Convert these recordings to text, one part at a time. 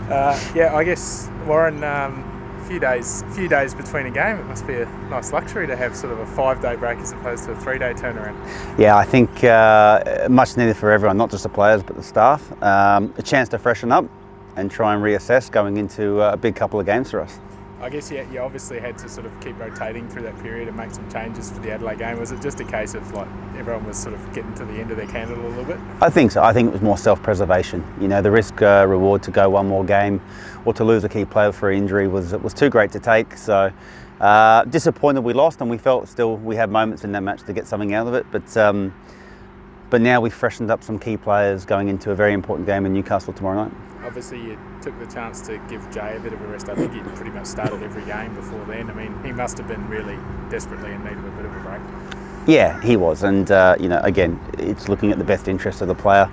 Yeah, I guess, Warren, few days between a game. It must be a nice luxury to have sort of a 5-day break as opposed to a 3-day turnaround. Yeah, I think much needed for everyone, not just the players but the staff. A chance to freshen up and try and reassess going into a big couple of games for us. I guess you obviously had to sort of keep rotating through that period and make some changes for the Adelaide game. Was it just a case of like everyone was sort of getting to the end of their candle a little bit? I think so. I think it was more self-preservation. You know, the risk reward to go one more game or to lose a key player for injury was too great to take. So disappointed we lost, and we felt still we had moments in that match to get something out of it. But now we've freshened up some key players going into a very important game in Newcastle tomorrow night. Obviously, you took the chance to give Jay a bit of a rest. I think he'd pretty much started every game before then. I mean, he must have been really desperately in need of a bit of a break. Yeah, he was, and you know, again, it's looking at the best interest of the player.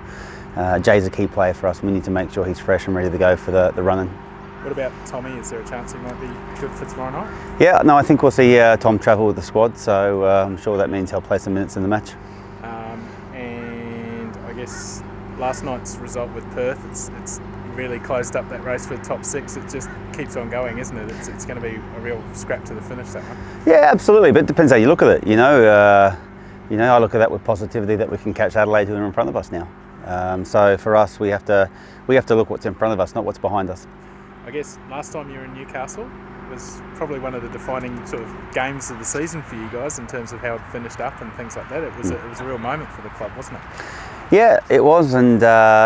Jay's a key player for us. We need to make sure he's fresh and ready to go for the run-in. What about Tommy? Is there a chance he might be good for tomorrow night? Yeah, no, I think we'll see Tom travel with the squad, so I'm sure that means he'll play some minutes in the match. And I guess last night's result with Perth, it's really closed up that race for the top 6. It just keeps on going, isn't it? It's going to be a real scrap to the finish, that one. Yeah, absolutely, but it depends how you look at it. You know, I look at that with positivity that we can catch Adelaide, who are in front of us now. So for us, we have to look what's in front of us, not what's behind us. I guess last time you were in Newcastle was probably one of the defining sort of games of the season for you guys in terms of how it finished up and things like that. It was a real moment for the club, wasn't it? Yeah, it was, and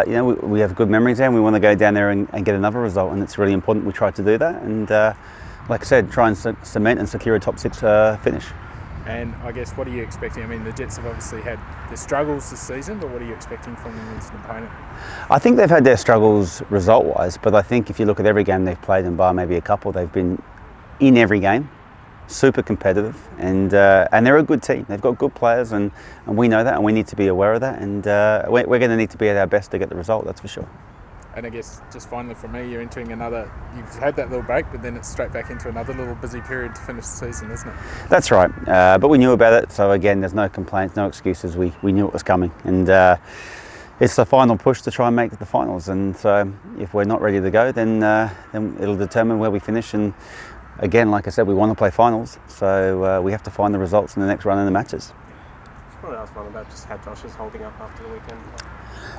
you know, we have good memories there, and we want to go down there and get another result, and it's really important we tried to do that, and like I said, try and cement and secure a top 6 finish. And I guess, what are you expecting? I mean, the Jets have obviously had their struggles this season, but what are you expecting from them as an opponent? I think they've had their struggles result-wise, but I think if you look at every game they've played, and bar maybe a couple, they've been in every game, super competitive, and they're a good team. They've got good players, and we know that, and we need to be aware of that, and we're going to need to be at our best to get the result, that's for sure. And I guess just finally for me, you've had that little break, but then it's straight back into another little busy period to finish the season, isn't it? That's right, but we knew about it, so again, there's no complaints, no excuses. We knew it was coming, and it's the final push to try and make the finals, and so if we're not ready to go, then it'll determine where we finish. And again, like I said, we want to play finals, so we have to find the results in the next run in the matches. Just want to ask one about just how Josh is holding up after the weekend.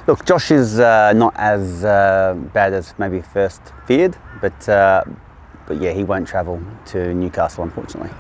Look, Josh is not as bad as maybe first feared, but yeah, he won't travel to Newcastle, unfortunately.